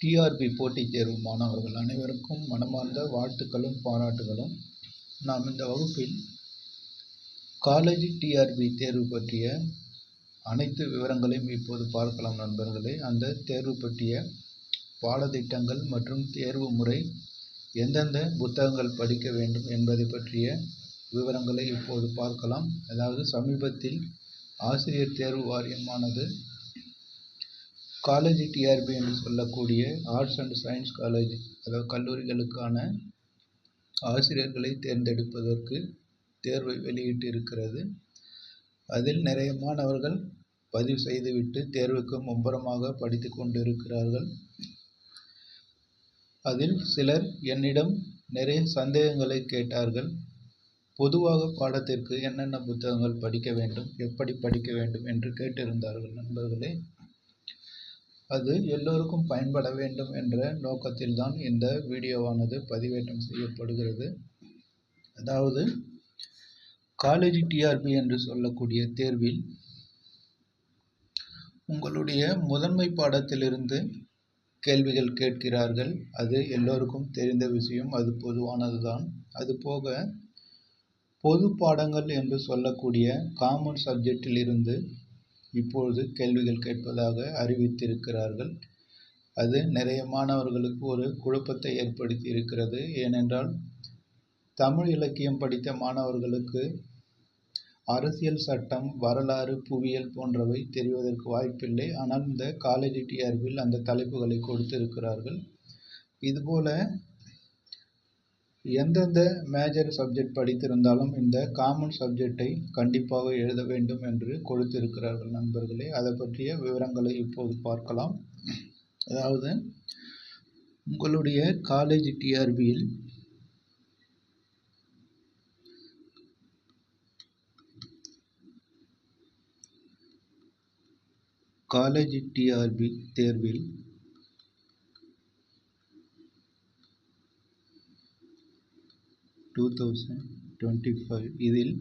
TRP போட்டித் தேர்வு மாணவர்கள் அனைவருக்கும் மனமார்ந்த வாழ்த்துக்களும் பாராட்டுகளும். நாம் இந்த வகுப்பில் காலேஜ் டிஆர்பி தேர்வு பற்றிய அனைத்து விவரங்களையும் இப்போது பார்க்கலாம் நண்பர்களே. அந்த தேர்வு பற்றிய பாடத்திட்டங்கள் மற்றும் தேர்வு முறை, எந்தெந்த புத்தகங்கள் படிக்க வேண்டும் என்பதை பற்றிய விவரங்களை இப்போது பார்க்கலாம். அதாவது சமீபத்தில் ஆசிரியர் தேர்வு வாரியமானது காலேஜ் டிஆர்பி என்று சொல்லக்கூடிய ஆர்ட்ஸ் அண்ட் சயின்ஸ் காலேஜ், அதாவது கல்லூரிகளுக்கான ஆசிரியர்களை தேர்ந்தெடுப்பதற்கு தேர்வை வெளியிட்டு இருக்கிறது. அதில் நிறைய மாணவர்கள் பதிவு செய்துவிட்டு தேர்வுக்கு மும்முரமாக படித்து கொண்டிருக்கிறார்கள். அதில் சிலர் என்னிடம் நிறைய சந்தேகங்களை கேட்டார்கள். பொதுவாக பாடத்திற்கு என்னென்ன புத்தகங்கள் படிக்க வேண்டும், எப்படி படிக்க வேண்டும் என்று கேட்டிருந்தார்கள் நண்பர்களே. அது எல்லோருக்கும் பயன்பட வேண்டும் என்ற நோக்கத்தில்தான் இந்த வீடியோவானது பதிவேற்றம் செய்யப்படுகிறது. அதாவது காலேஜ் டிஆர்பி என்று சொல்லக்கூடிய தேர்வில் உங்களுடைய முதன்மை பாடத்திலிருந்து கேள்விகள் கேட்கிறார்கள். அது எல்லோருக்கும் தெரிந்த விஷயம், அது பொதுவானதுதான். அதுபோக பொது பாடங்கள் என்று சொல்லக்கூடிய காமன் சப்ஜெக்டில் இருந்து இப்பொழுது கேள்விகள் கேட்பதாக அறிவித்திருக்கிறார்கள். அது நிறைய மாணவர்களுக்கு ஒரு குழப்பத்தை ஏற்படுத்தி இருக்கிறது. ஏனென்றால் தமிழ் இலக்கியம் படித்த மாணவர்களுக்கு அரசியல் சட்டம், வரலாறு, புவியியல் போன்றவை தெரிவதற்கு வாய்ப்பில்லை. ஆனால் இந்த காலேஜ் டிஆர்பியில் அந்த தலைப்புகளை கொடுத்திருக்கிறார்கள். இதுபோல எந்தெந்த மேஜர் சப்ஜெக்ட் படித்திருந்தாலும் இந்த காமன் சப்ஜெக்டை கண்டிப்பாக எழுத வேண்டும் என்று கொடுத்திருக்கிறார்கள் நண்பர்களே. அதை பற்றிய விவரங்களை இப்போது பார்க்கலாம். அதாவது உங்களுடைய காலேஜ் டிஆர்பியில் தேர்வில் இதில்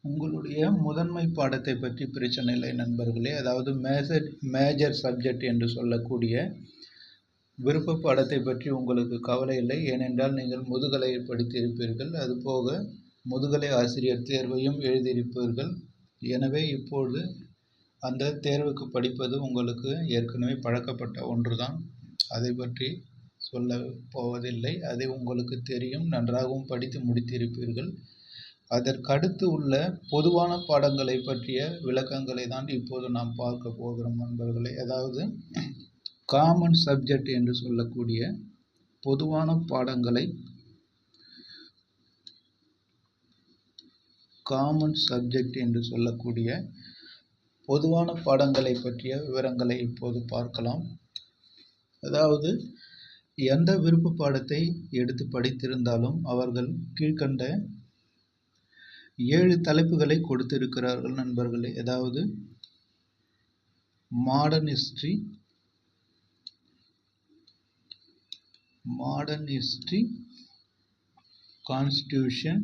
உங்களுடைய முதன்மை பாடத்தை பற்றி பிரச்சனை இல்லை நண்பர்களே. அதாவது மேஜர் சப்ஜெக்ட் என்று சொல்லக்கூடிய விருப்ப பாடத்தை பற்றி உங்களுக்கு கவலை இல்லை. ஏனென்றால் நீங்கள் முதுகலை படித்திருப்பீர்கள், அதுபோக முதுகலை ஆசிரியர் தேர்வையும் எழுதியிருப்பீர்கள். எனவே இப்பொழுது அந்த தேர்வுக்கு படிப்பது உங்களுக்கு ஏற்கனவே பழக்கப்பட்ட ஒன்றுதான். அதை பற்றி சொல்ல போவதில்லை, அதை உங்களுக்கு தெரியும், நன்றாகவும் படித்து முடித்திருப்பீர்கள். அதற்கடுத்து உள்ள பொதுவான பாடங்களை பற்றிய விளக்கங்களை தான் இப்போது நாம் பார்க்க போகிறோம் நண்பர்களே. அதாவது காமன் சப்ஜெக்ட் என்று சொல்லக்கூடிய பொதுவான பாடங்களை, பொதுவான பாடங்களை பற்றிய விவரங்களை இப்போது பார்க்கலாம். அதாவது எந்த விருப்ப பாடத்தை எடுத்து படித்திருந்தாலும் அவர்கள் கீழ்கண்ட 7 தலைப்புகளை கொடுத்திருக்கிறார்கள் நண்பர்களே. அதாவது மாடர்ன் ஹிஸ்டரி, கான்ஸ்டிடியூஷன்,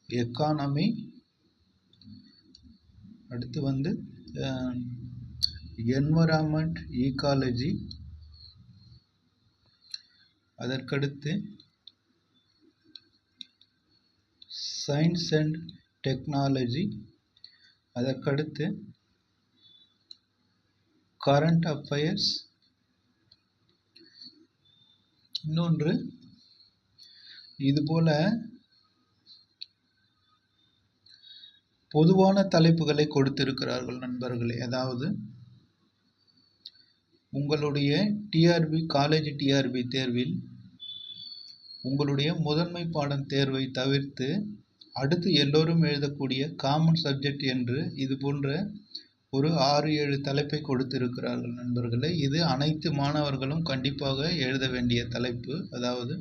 எக்கானமி, அடுத்து என்விரான்மெண்ட், ஈகாலஜி, அதற்கடுத்து சயின்ஸ் அண்ட் டெக்னாலஜி, அதற்கடுத்து கரண்ட் அஃபயர்ஸ், இன்னொன்று இதுபோல பொதுவான தலைப்புகளை கொடுத்திருக்கிறார்கள் நண்பர்களே. அதாவது உங்களுடைய காலேஜ் டிஆர்பி தேர்வில் உங்களுடைய முதன்மை பாடம் தேர்வை தவிர்த்து அடுத்து எல்லோரும் எழுதக்கூடிய காமன் சப்ஜெக்ட் என்று இது போன்ற ஒரு 6-7 தலைப்பை கொடுத்திருக்கிறார்கள் நண்பர்களே. இது அனைத்து மாணவர்களும் கண்டிப்பாக எழுத வேண்டிய தலைப்பு. அதாவது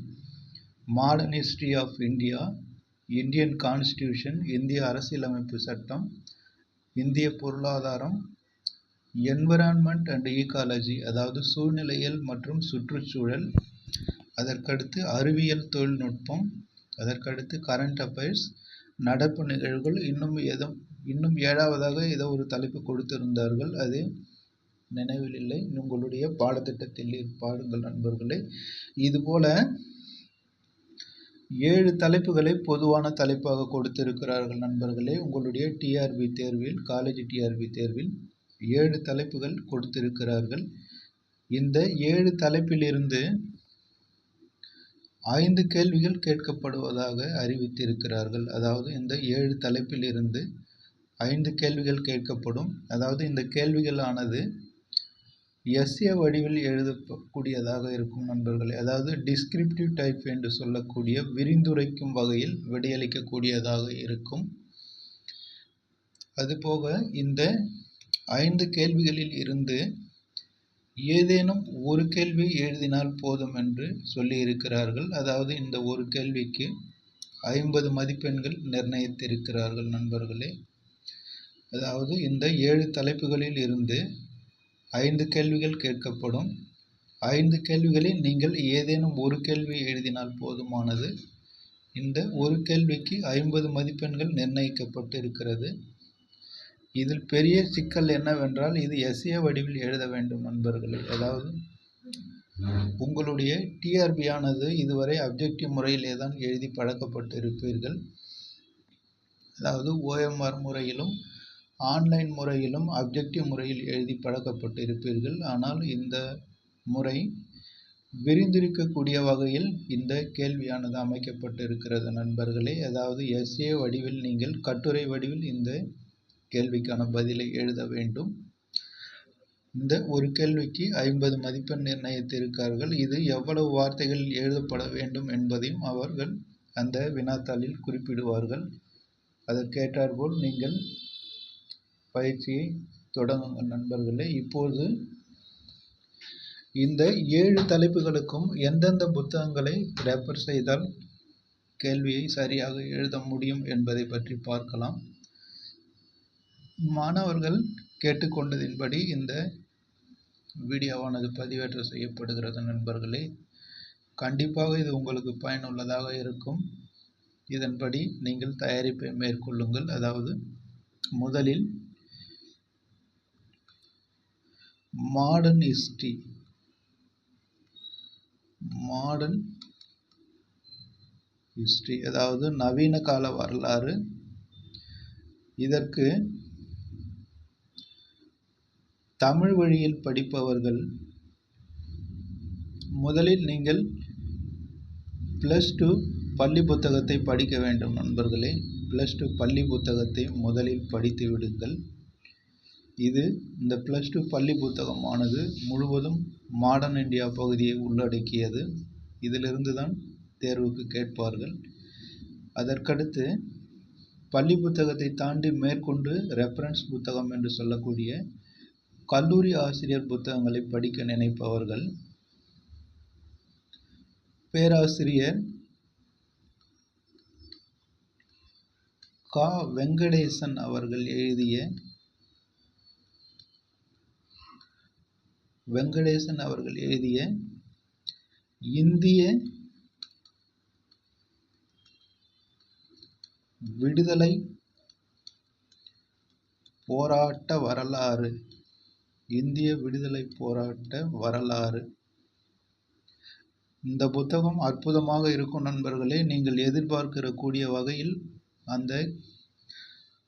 modern history of India, Indian constitution, இந்திய அரசியலமைப்பு சட்டம், இந்திய பொருளாதாரம், என்விரான்மெண்ட் அண்ட் ஈகாலஜி, அதாவது சூழ்நிலையியல் மற்றும் சுற்றுச்சூழல், அதற்கடுத்து அறிவியல் தொழில்நுட்பம், அதற்கடுத்து கரண்ட் அஃபயர்ஸ், நடப்பு நிகழ்வுகள், இன்னும் 7வதாக ஏதோ ஒரு தலைப்பு கொடுத்திருந்தார்கள். அது நினைவில் இல்லை, உங்களுடைய பாடத்திட்டத்தில் பாருங்கள் நண்பர்களே. இதுபோல 7 தலைப்புகளை பொதுவான தலைப்பாக கொடுத்திருக்கிறார்கள் நண்பர்களே. உங்களுடைய டிஆர்பி தேர்வில், காலேஜ் டிஆர்பி தேர்வில் 7 தலைப்புகள் கொடுத்திருக்கிறார்கள். இந்த 7 தலைப்பிலிருந்து 5 கேள்விகள் கேட்கப்படுவதாக அறிவித்திருக்கிறார்கள். அதாவது இந்த 7 தலைப்பில் இருந்து 5 கேள்விகள் கேட்கப்படும். அதாவது இந்த கேள்விகளானது எஸ்ஏ வடிவில் எழுதக்கூடியதாக இருக்கும் நண்பர்களே. அதாவது டிஸ்கிரிப்டிவ் டைப் என்று சொல்லக்கூடிய விரிந்துரைக்கும் வகையில் விடையளிக்கக்கூடியதாக இருக்கும். அதுபோக இந்த 5 கேள்விகளில் இருந்து ஏதேனும் ஒரு கேள்வி எழுதினால் போதும் என்று சொல்லி இருக்கிறார்கள். அதாவது இந்த ஒரு கேள்விக்கு 50 மதிப்பெண்கள் நிர்ணயித்திருக்கிறார்கள் நண்பர்களே. அதாவது இந்த 7 தலைப்புகளில் இருந்து 5 கேள்விகள் கேட்கப்படும். 5 கேள்விகளில் நீங்கள் ஏதேனும் ஒரு கேள்வி எழுதினால் போதுமானது. இந்த ஒரு கேள்விக்கு 50 மதிப்பெண்கள் நிர்ணயிக்கப்பட்டு இருக்கிறது. இதில் பெரிய சிக்கல் என்னவென்றால், இது எஸ்ஏ வடிவில் எழுத வேண்டும் நண்பர்களே. அதாவது உங்களுடைய டிஆர்பி ஆனது இதுவரை அப்ஜெக்டிவ் முறையிலே தான் எழுதி பழக்கப்பட்டு இருப்பீர்கள். அதாவது ஓஎம்ஆர் முறையிலும் ஆன்லைன் முறையிலும் அப்ஜெக்டிவ் முறையில் எழுதி பழக்கப்பட்டு இருப்பீர்கள். ஆனால் இந்த முறை விரிந்திருக்கக்கூடிய வகையில் இந்த கேள்வியானது அமைக்கப்பட்டு இருக்கிறது நண்பர்களே. அதாவது எஸ்ஏ வடிவில் நீங்கள் கட்டுரை வடிவில் இந்த கேள்விக்கான பதிலை எழுத வேண்டும். இந்த ஒரு கேள்விக்கு 50 மதிப்பெண் நிர்ணயித்திருக்கிறார்கள். இது எவ்வளவு வார்த்தைகள் எழுதப்பட வேண்டும் என்பதையும் அவர்கள் அந்த வினாத்தாளில் குறிப்பிடுவார்கள். அதற்கேற்றாற்போல் நீங்கள் பயிற்சியை தொடங்குங்கள் நண்பர்களே. இப்போது இந்த 7 தலைப்புகளுக்கும் எந்தெந்த புத்தகங்களை ரெஃபர் செய்தால் கேள்வியை சரியாக எழுத முடியும் என்பதை பற்றி பார்க்கலாம். மாணவர்கள் கேட்டுக்கொண்டதின்படி இந்த வீடியோவானது பதிவேற்றம் செய்யப்படுகிறது நண்பர்களே. கண்டிப்பாக இது உங்களுக்கு பயனுள்ளதாக இருக்கும். இதன்படி நீங்கள் தயாரிப்பை மேற்கொள்ளுங்கள். அதாவது முதலில் மாடர்ன் ஹிஸ்டரி அதாவது நவீன கால வரலாறு. இதற்கு தமிழ் வழியில் படிப்பவர்கள் முதலில் நீங்கள் +2 பள்ளி புத்தகத்தை படிக்க வேண்டும் நண்பர்களே. +2 பள்ளி புத்தகத்தை முதலில் படித்து விடுங்கள். இந்த +2 பள்ளி புத்தகமானது முழுவதும் மாடர்ன் இந்தியா பகுதியை உள்ளடக்கியது. இதிலிருந்து தான் தேர்வுக்கு கேட்பார்கள். அதற்கடுத்து பள்ளி புத்தகத்தை தாண்டி மேற்கொண்டு ரெஃபரன்ஸ் புத்தகம் என்று சொல்லக்கூடிய கல்லூரி ஆசிரியர் புத்தகங்களை படிக்க நினைப்பவர்கள் பேராசிரியர் கா. வெங்கடேசன் அவர்கள் எழுதிய இந்திய விடுதலை போராட்ட வரலாறு இந்த புத்தகம் அற்புதமாக இருக்கும் நண்பர்களே. நீங்கள் எதிர்பார்க்கிற கூடிய வகையில் அந்த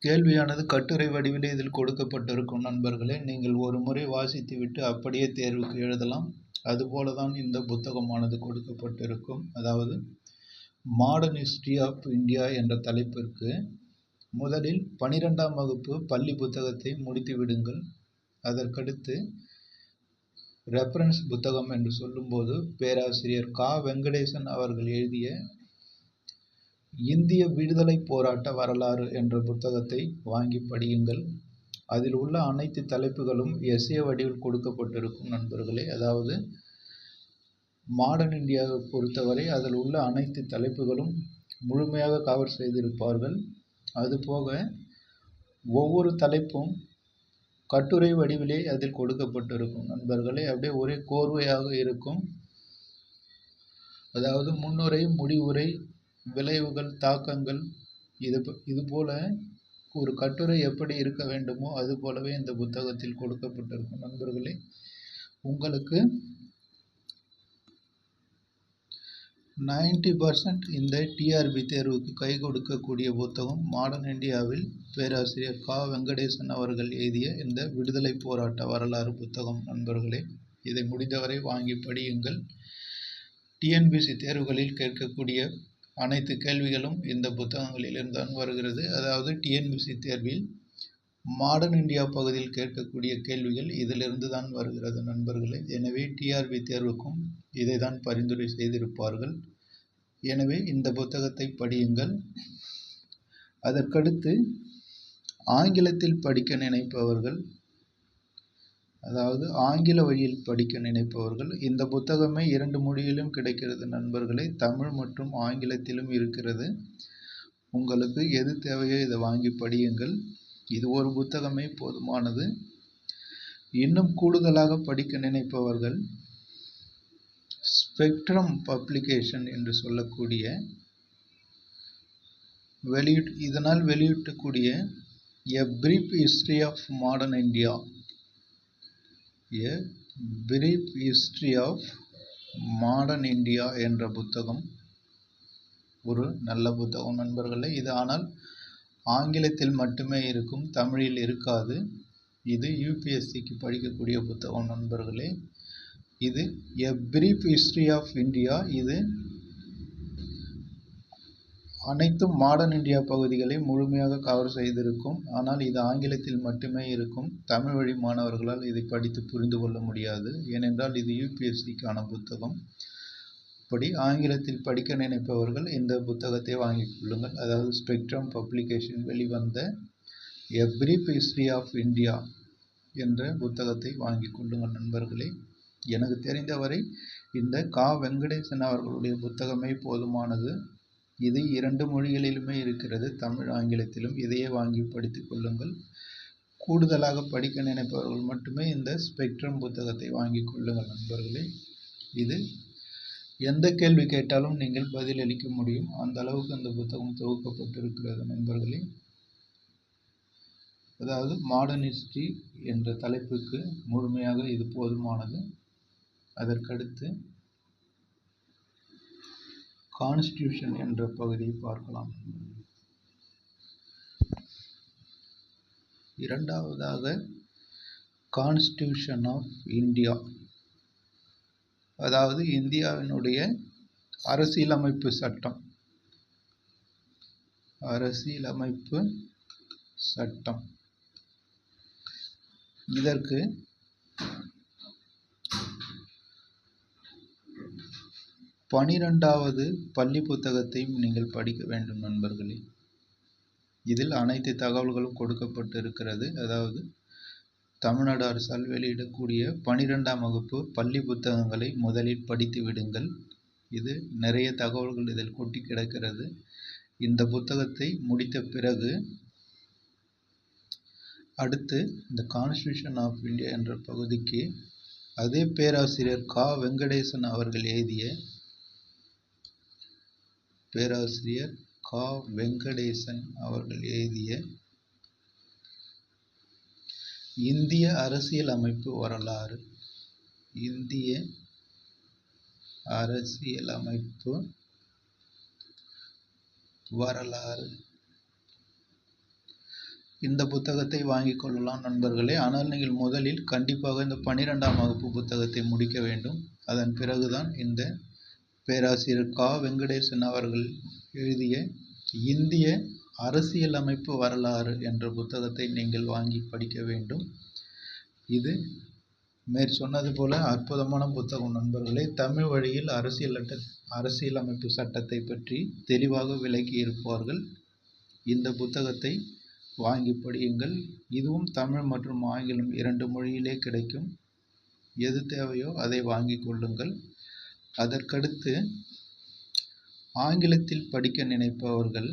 கேள்வியானது கட்டுரை வடிவிலே இதில் கொடுக்கப்பட்டிருக்கும் நண்பர்களே. நீங்கள் ஒரு முறை வாசித்துவிட்டு அப்படியே தேர்வுக்கு எழுதலாம். அதுபோல தான் இந்த புத்தகமானது கொடுக்கப்பட்டிருக்கும். அதாவது மாடர்ன் ஹிஸ்டரி ஆஃப் இந்தியா என்ற தலைப்பிற்கு முதலில் 12ஆம் வகுப்பு பள்ளி புத்தகத்தை முடித்து விடுங்கள். அதற்கடுத்து ரெஃபரன்ஸ் புத்தகம் என்று சொல்லும்போது பேராசிரியர் கா. வெங்கடேசன் அவர்கள் எழுதிய இந்திய விடுதலை போராட்ட வரலாறு என்ற புத்தகத்தை வாங்கி படியுங்கள். அதில் உள்ள அனைத்து தலைப்புகளும் எஸ்ஏ வடிவில் கொடுக்கப்பட்டிருக்கும் நண்பர்களே. அதாவது மாடர்ன் இந்தியாவை பொறுத்தவரை அதில் உள்ள அனைத்து தலைப்புகளும் முழுமையாக கவர் செய்திருப்பார்கள். அதுபோக ஒவ்வொரு தலைப்பும் கட்டுரை வடிவிலே அதில் கொடுக்கப்பட்டிருக்கும் நண்பர்களே. அப்படியே ஒரே கோர்வையாக இருக்கும். அதாவது முன்னுரை, முடிவுரை, விளைவுகள், தாக்கங்கள் இதுபோல ஒரு கட்டுரை எப்படி இருக்க வேண்டுமோ அது போலவே இந்த புத்தகத்தில் கொடுக்கப்பட்டிருக்கும் நண்பர்களே. உங்களுக்கு 90% இந்த டிஆர்பி தேர்வுக்கு கை கொடுக்கக்கூடிய புத்தகம் மாடர்ன் இந்தியாவில் பேராசிரியர் கா வெங்கடேசன் அவர்கள் எழுதிய இந்த விடுதலை போராட்ட வரலாறு புத்தகம் நண்பர்களே. இதை முடிந்தவரை வாங்கி படியுங்கள். டிஎன்பிசி தேர்வுகளில் கேட்கக்கூடிய அனைத்து கேள்விகளும் இந்த புத்தகங்களிலிருந்து தான் வருகிறது. அதாவது டிஎன்பிசி தேர்வில் மாடர்ன் இந்தியா பகுதியில் கேட்கக்கூடிய கேள்விகள் இதிலிருந்து தான் வருகிறது நண்பர்களே. எனவே டிஆர்பி தேர்வுக்கும் இதை தான் பரிந்துரை செய்திருப்பார்கள். எனவே இந்த புத்தகத்தை படியுங்கள். அதற்கடுத்து ஆங்கிலத்தில் படிக்க நினைப்பவர்கள், அதாவது ஆங்கில வழியில் படிக்க நினைப்பவர்கள், இந்த புத்தகமே 2 மொழியிலும் கிடைக்கிறது நண்பர்களே. தமிழ் மற்றும் ஆங்கிலத்திலும் இருக்கிறது. உங்களுக்கு எது தேவையோ இதை வாங்கி படியுங்கள். இது ஒரு புத்தகமே போதுமானது. இன்னும் கூடுதலாக படிக்க நினைப்பவர்கள் ஸ்பெக்ட்ரம் பப்ளிகேஷன் என்று சொல்லக்கூடிய இதனால் வெளியிட்டக்கூடிய a brief history of modern India, a brief history of modern India என்ற புத்தகம் ஒரு நல்ல புத்தகம் நண்பர்களே. இது ஆனால் ஆங்கிலத்தில் மட்டுமே இருக்கும், தமிழில் இருக்காது. இது யூபிஎஸ்சிக்கு படிக்கக்கூடிய புத்தகம் நண்பர்களே. இது a brief history of India. இது அனைத்தும் மாடர்ன் இந்தியா பகுதிகளை முழுமையாக கவர் செய்திருக்கும். ஆனால் இது ஆங்கிலத்தில் மட்டுமே இருக்கும். தமிழ் வழி மாணவர்களால் இதை படித்து புரிந்து கொள்ள முடியாது. ஏனென்றால் இது யூபிஎஸ்சிக்கான புத்தகம். அப்படி ஆங்கிலத்தில் படிக்க நினைப்பவர்கள் இந்த புத்தகத்தை வாங்கிக் கொள்ளுங்கள். அதாவது ஸ்பெக்ட்ரம் பப்ளிகேஷன் வெளிவந்த a brief history of India என்ற புத்தகத்தை வாங்கிக் கொள்ளுங்கள் நண்பர்களே. எனக்கு தெரிந்தவரை இந்த கா வெங்கடேசன் அவர்களுடைய புத்தகமே போதுமானது. இது 2 மொழிகளிலுமே இருக்கிறது, தமிழ் ஆங்கிலத்திலும். இதையே வாங்கி படித்துக் கொள்ளுங்கள். கூடுதலாக படிக்க நினைப்பவர்கள் மட்டுமே இந்த ஸ்பெக்ட்ரம் புத்தகத்தை வாங்கிக் கொள்ளுங்கள் நண்பர்களே. இது எந்த கேள்வி கேட்டாலும் நீங்கள் பதிலளிக்க முடியும், அந்த அளவுக்கு அந்த புத்தகம் தொகுக்கப்பட்டிருக்கிறது நண்பர்களே. அதாவது மாடர்ன் ஹிஸ்டரி என்ற தலைப்புக்கு முழுமையாக இது போதுமானது. அதற்கடுத்து கான்ஸ்டியூஷன் என்ற பகுதியை பார்க்கலாம். இரண்டாவதாக கான்ஸ்டியூஷன் ஆஃப் இந்தியா, அதாவது இந்தியாவினுடைய அரசியலமைப்பு சட்டம். அரசியலமைப்பு சட்டம் இதற்கு பனிரெண்டாவது பள்ளி புத்தகத்தையும் நீங்கள் படிக்க வேண்டும் நண்பர்களே. இதில் அனைத்து தகவல்களும் கொடுக்கப்பட்டிருக்கிறது. அதாவது தமிழ்நாடு அரசால் வெளியிடக்கூடிய 12ஆம் வகுப்பு பள்ளி புத்தகங்களை முதலில் படித்து விடுங்கள். இது நிறைய தகவல்கள் இதில் கொட்டி கிடக்கிறது. இந்த புத்தகத்தை முடித்த பிறகு அடுத்து இந்த கான்ஸ்டியூஷன் ஆஃப் இந்தியா என்ற பகுதிக்கு அதே பேராசிரியர் கா வெங்கடேசன் அவர்கள் எழுதிய இந்திய அரசியலமைப்பு வரலாறு, இந்திய அரசியலமைப்பு வரலாறு, இந்த புத்தகத்தை வாங்கிக் கொள்ளலாம் நண்பர்களே. ஆனால் நீங்கள் முதலில் கண்டிப்பாக இந்த 12ஆம் வகுப்பு புத்தகத்தை முடிக்க வேண்டும். அதன் பிறகுதான் இந்த பேராசிரியர் கா வெங்கடேசன் அவர்கள் எழுதிய இந்திய அரசியலமைப்பு வரலாறு என்ற புத்தகத்தை நீங்கள் வாங்கி படிக்க வேண்டும். இது சொன்னது போல அற்புதமான புத்தகம் நண்பர்களே. தமிழ் வழியில் அரசியலமைப்பு சட்டத்தை பற்றி தெளிவாக விளக்கி இருப்பார்கள். இந்த புத்தகத்தை வாங்கி படியுங்கள். இதுவும் தமிழ் மற்றும் ஆங்கிலம் 2 மொழியிலே கிடைக்கும். எது தேவையோ அதை வாங்கி கொள்ளுங்கள். அதற்கடுத்து ஆங்கிலத்தில் படிக்க நினைப்பவர்கள்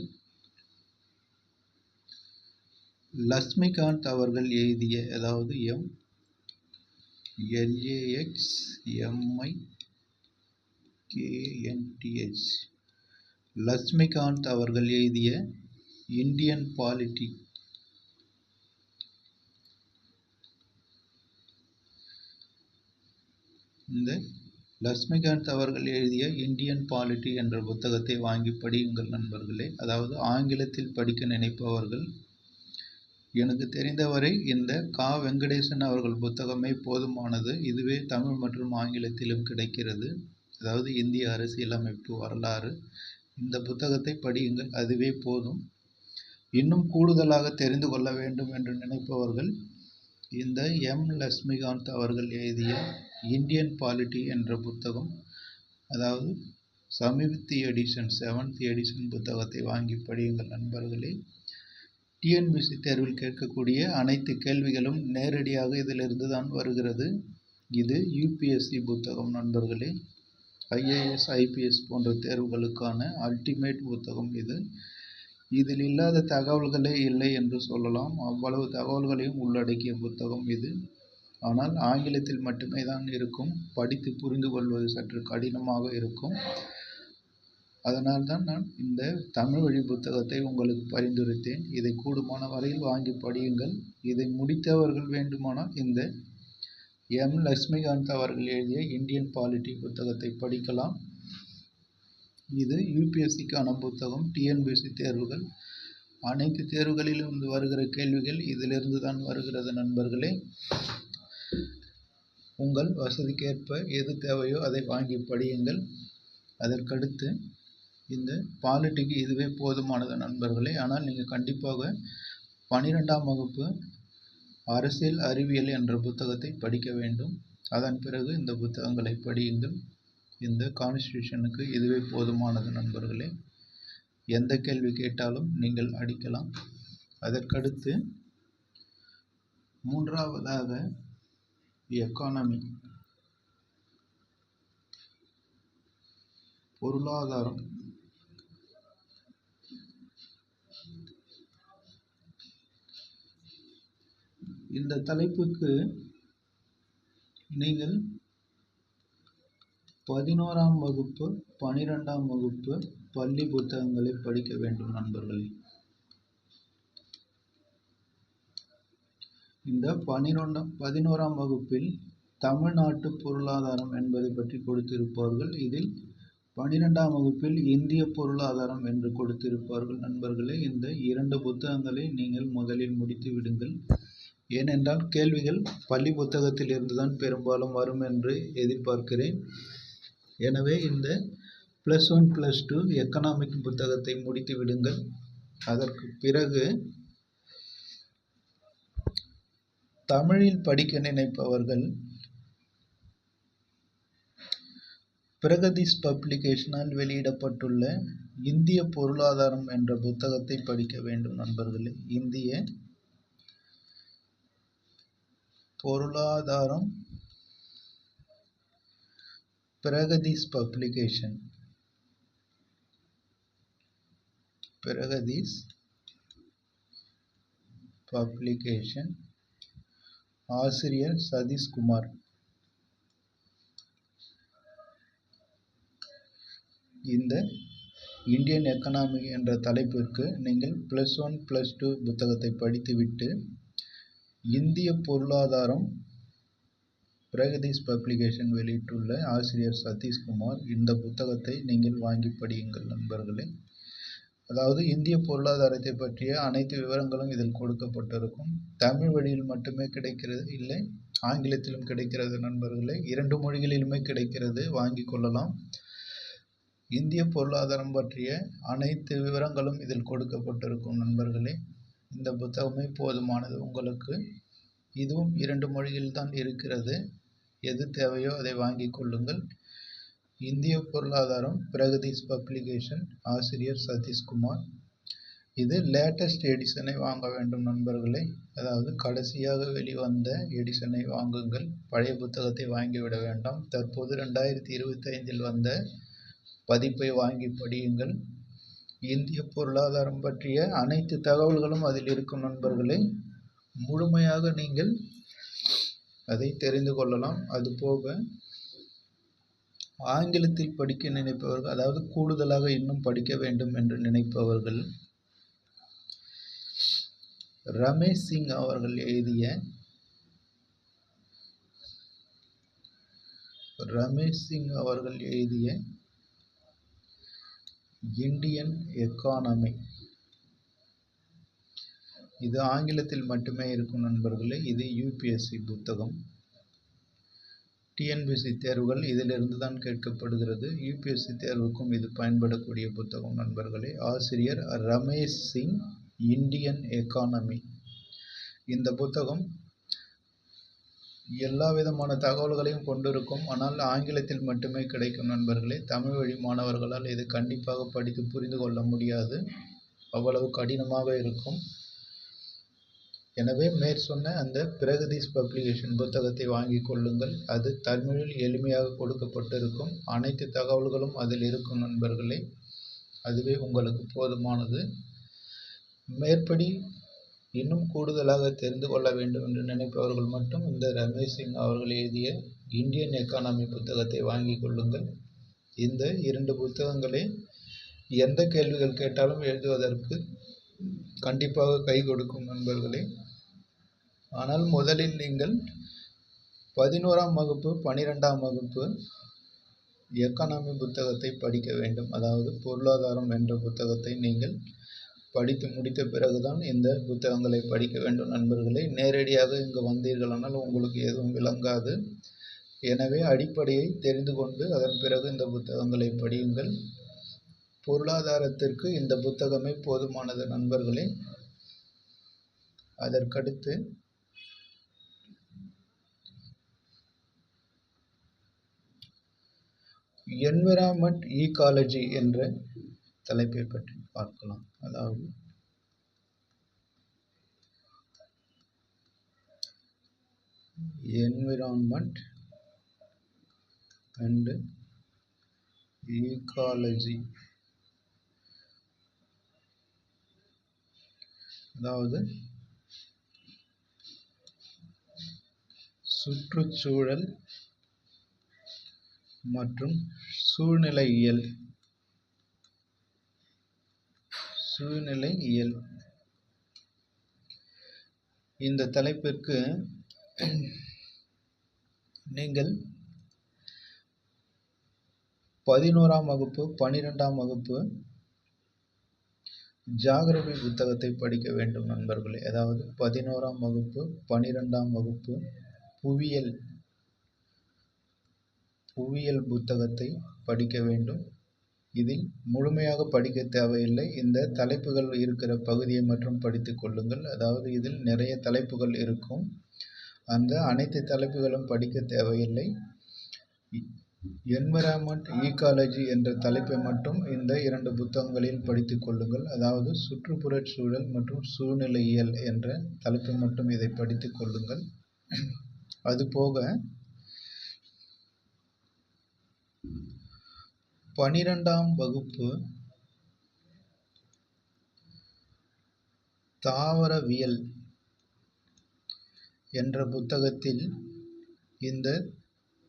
லக்ஷ்மிகாந்த் அவர்கள் எழுதிய, அதாவது லக்ஷ்மிகாந்த் அவர்கள் எழுதிய இந்தியன் பாலிட்டி இந்த லக்ஷ்மிகாந்த் அவர்கள் எழுதிய இந்தியன் பாலிட்டி என்ற புத்தகத்தை வாங்கி படியுங்கள் நண்பர்களே. அதாவது ஆங்கிலத்தில் படிக்க நினைப்பவர்கள், எனக்கு தெரிந்தவரை இந்த கா. வெங்கடேசன் அவர்கள் புத்தகமே போதுமானது. இதுவே தமிழ் மற்றும் ஆங்கிலத்திலும் கிடைக்கிறது. அதாவது இந்திய அரசியலமைப்பு வரலாறு. இந்த புத்தகத்தை படியுங்கள், அதுவே போதும். இன்னும் கூடுதலாக தெரிந்து கொள்ள வேண்டும் என்று நினைப்பவர்கள் இந்த எம். லக்ஷ்மிகாந்த் அவர்கள் எழுதிய இந்தியன் பாலிட்டி என்ற புத்தகம், அதாவது சமீபத்திய எடிஷன் 7th எடிஷன் புத்தகத்தை வாங்கி படியுங்கள் நண்பர்களே. டிஎன்பிஎஸ்சி தேர்வில் கேட்கக்கூடிய அனைத்து கேள்விகளும் நேரடியாக இதிலிருந்து தான் வருகிறது. இது யூபிஎஸ்சி புத்தகம் நண்பர்களே. ஐஏஎஸ், ஐபிஎஸ் போன்ற தேர்வுகளுக்கான அல்டிமேட் புத்தகம் இது. இதில் இல்லாத தகவல்களே இல்லை என்று சொல்லலாம். அவ்வளவு தகவல்களையும் உள்ளடக்கிய புத்தகம் இது. ஆனால் ஆங்கிலத்தில் மட்டுமே தான் இருக்கும். படித்து புரிந்து கொள்வது சற்று கடினமாக இருக்கும். அதனால்தான் நான் இந்த தமிழ் வழி புத்தகத்தை உங்களுக்கு பரிந்துரைத்தேன். இதை கூடுமான வரையில் வாங்கி படியுங்கள். இதை முடித்தவர்கள் வேண்டுமானால் இந்த எம். லக்ஷ்மிகாந்த் அவர்கள் எழுதிய இந்தியன் பாலிட்டி புத்தகத்தை படிக்கலாம். இது யூபிஎஸ்சிக்கான புத்தகம். டிஎன்பிஎஸ்சி தேர்வுகள், அனைத்து தேர்வுகளிலும் வருகிற கேள்விகள் இதிலிருந்து தான் வருகிறது நண்பர்களே. உங்கள் வசதிக்கேற்ப எது தேவையோ அதை வாங்கி படியுங்கள். அதற்கடுத்து இந்த பாலிட்டிக்கு இதுவே போதுமானது நண்பர்களே. ஆனால் நீங்கள் கண்டிப்பாக 12ஆம் வகுப்பு அரசியல் அறிவியல் என்ற புத்தகத்தை படிக்க வேண்டும். அதன் பிறகு இந்த புத்தகங்களை படியுங்கள். இந்த கான்ஸ்டியூஷனுக்கு இதுவே போதுமானது நண்பர்களே. எந்த கேள்வி கேட்டாலும் நீங்கள் அடிக்கலாம். அதற்கடுத்து மூன்றாவதாக எக்கானமி, பொருளாதாரம். இந்த தலைப்புக்கு நீங்கள் 11ஆம் வகுப்பு 12ஆம் வகுப்பு பள்ளி புத்தகங்களை படிக்க வேண்டும் நண்பர்களே. இந்த 11ஆம் வகுப்பில் தமிழ்நாட்டு பொருளாதாரம் என்பதை பற்றி கொடுத்திருப்பார்கள். இதில் 12ஆம் வகுப்பில் இந்திய பொருளாதாரம் என்று கொடுத்திருப்பார்கள் நண்பர்களே. இந்த 2 புத்தகங்களை நீங்கள் முதலில் முடித்து விடுங்கள். ஏனென்றால் கேள்விகள் பள்ளி புத்தகத்தில் இருந்துதான் பெரும்பாலும் வரும் என்று எதிர்பார்க்கிறேன். எனவே இந்த +1 +2 எக்கனாமிக் புத்தகத்தை முடித்து விடுங்கள். அதற்கு பிறகு தமிழில் படிக்க நினைப்பவர்கள் பிரகதீஷ் பப்ளிகேஷனால் வெளியிடப்பட்டுள்ள இந்திய பொருளாதாரம் என்ற புத்தகத்தை படிக்க வேண்டும் நண்பர்களே. இந்திய பொருளாதாரம், பிரகதீஷ் பப்ளிகேஷன், ஆசிரியர் சதீஷ்குமார். இந்த இந்தியன் எக்கனாமி என்ற தலைப்பிற்கு நீங்கள் +1 +2 புத்தகத்தை படித்துவிட்டு இந்திய பொருளாதாரம் பிரகதீஷ் பப்ளிகேஷன் வெளியிட்டுள்ள ஆசிரியர் சதீஷ்குமார், இந்த புத்தகத்தை நீங்கள் வாங்கி படியுங்கள் நண்பர்களே. அதாவது இந்திய பொருளாதாரத்தை பற்றிய அனைத்து விவரங்களும் இதில் கொடுக்கப்பட்டிருக்கும். தமிழ் வழியில் மட்டுமே கிடைக்கிறது, இல்லை ஆங்கிலத்திலும் கிடைக்கிறது நண்பர்களே. 2 மொழிகளிலுமே கிடைக்கிறது, வாங்கி கொள்ளலாம். இந்திய பொருளாதாரம் பற்றிய அனைத்து விவரங்களும் இதில் கொடுக்கப்பட்டிருக்கும் நண்பர்களே. இந்த புத்தகமே போதுமானது உங்களுக்கு. இதுவும் 2 மொழியில் தான் இருக்கிறது. எது தேவையோ அதை வாங்கி கொள்ளுங்கள். இந்திய பொருளாதாரம், பிரகதீஷ் பப்ளிகேஷன், ஆசிரியர் சதீஷ்குமார். இது லேட்டஸ்ட் எடிஷனை வாங்க வேண்டும் நண்பர்களே. அதாவது கடைசியாக வெளிவந்த எடிஷனை வாங்குங்கள். பழைய புத்தகத்தை வாங்கிவிட வேண்டாம். தற்போது 2025இல் வந்த பதிப்பை வாங்கி படியுங்கள். இந்திய பொருளாதாரம் பற்றிய அனைத்து தகவல்களும் அதில் இருக்கும் நண்பர்களே. முழுமையாக நீங்கள் அதை தெரிந்து கொள்ளலாம். அதுபோக ஆங்கிலத்தில் படிக்க நினைப்பவர்கள், அதாவது கூடுதலாக இன்னும் படிக்க வேண்டும் என்று நினைப்பவர்கள், ரமேஷ் சிங் அவர்கள் எழுதிய ரமேஷ் சிங் அவர்கள் எழுதிய இந்தியன் எக்கானமி. இது ஆங்கிலத்தில் மட்டுமே இருக்கும் நண்பர்களே. இது யூபிஎஸ்சி புத்தகம். டிஎன்பிஎஸ்சி தேர்வுகள் இதிலிருந்து தான் கேட்கப்படுகிறது. யூபிஎஸ்சி தேர்வுக்கும் இது பயன்படக்கூடிய புத்தகம் நண்பர்களே. ஆசிரியர் ரமேஷ் சிங், இந்தியன் எக்கானமி. இந்த புத்தகம் எல்லா விதமான தகவல்களையும் கொண்டிருக்கும். ஆனால் ஆங்கிலத்தில் மட்டுமே கிடைக்கும் நண்பர்களே. தமிழ் வழி மாணவர்களால் இது கண்டிப்பாக படித்து புரிந்து கொள்ள முடியாது. அவ்வளவு கடினமாக இருக்கும். எனவே மேற்சொன்ன அந்த பிரகதீஷ் பப்ளிகேஷன் புத்தகத்தை வாங்கி கொள்ளுங்கள். அது தமிழில் எளிமையாக கொடுக்கப்பட்டிருக்கும். அனைத்து தகவல்களும் அதில் இருக்கும் நண்பர்களே. அதுவே உங்களுக்கு போதுமானது. மேற்படி இன்னும் கூடுதலாக தெரிந்து கொள்ள வேண்டும் என்று நினைப்பவர்கள் மட்டும் இந்த ரமேஷ் சிங் அவர்கள் எழுதிய இந்தியன் எக்கானமி புத்தகத்தை வாங்கி கொள்ளுங்கள். இந்த 2 புத்தகங்களை எந்த கேள்விகள் கேட்டாலும் எழுதுவதற்கு கண்டிப்பாக கை கொடுக்கும் நண்பர்களே. ஆனால் முதலில் நீங்கள் 11ஆம் வகுப்பு 12ஆம் வகுப்பு எக்கானமி புத்தகத்தை படிக்க வேண்டும். அதாவது பொருளாதாரம் என்ற புத்தகத்தை நீங்கள் படித்து முடித்த பிறகுதான் இந்த புத்தகங்களை படிக்க வேண்டும் நண்பர்களே. நேரடியாக இங்கு வந்தீர்களானால் உங்களுக்கு எதுவும் விளங்காது. எனவே அடிப்படையை தெரிந்து கொண்டு அதன் பிறகு இந்த புத்தகங்களை படியுங்கள். பொருளாதாரத்திற்கு இந்த புத்தகமே போதுமானது நண்பர்களே. அதற்கடுத்து என்விரான்மெண்ட் ஈகாலஜி என்ற தலைப்பை பற்றி பார்க்கலாம். அதாவது என்விரான்மெண்ட் அண்ட் ஈகாலஜி, அதாவது சுற்றுச்சூழல் மற்றும் சூழ்நிலையியல். இந்த தலைப்பிற்கு நீங்கள் 11ஆம் வகுப்பு 12ஆம் வகுப்பு ஜியாகிரபி புத்தகத்தை படிக்க வேண்டும் நண்பர்களே. அதாவது 11ஆம் வகுப்பு 12ஆம் வகுப்பு புவியியல் புத்தகத்தை படிக்க வேண்டும். இதில் முழுமையாக படிக்க தேவையில்லை. இந்த தலைப்புகள் இருக்கிற பகுதியை மட்டும் படித்துக் கொள்ளுங்கள். அதாவது இதில் நிறைய தலைப்புகள் இருக்கும். அந்த அனைத்து தலைப்புகளும் படிக்க தேவையில்லை. என்விரான்மெண்ட் ஈகாலஜி என்ற தலைப்பை மட்டும் இந்த 2 புத்தகங்களில் படித்துக் கொள்ளுங்கள். அதாவது சுற்றுப்புறச் சூழல் மற்றும் சூழ்நிலையியல் என்ற தலைப்பை மட்டும் இதை படித்துக் கொள்ளுங்கள். அதுபோக 12ஆம் வகுப்பு தாவரவியல் என்ற புத்தகத்தில் இந்த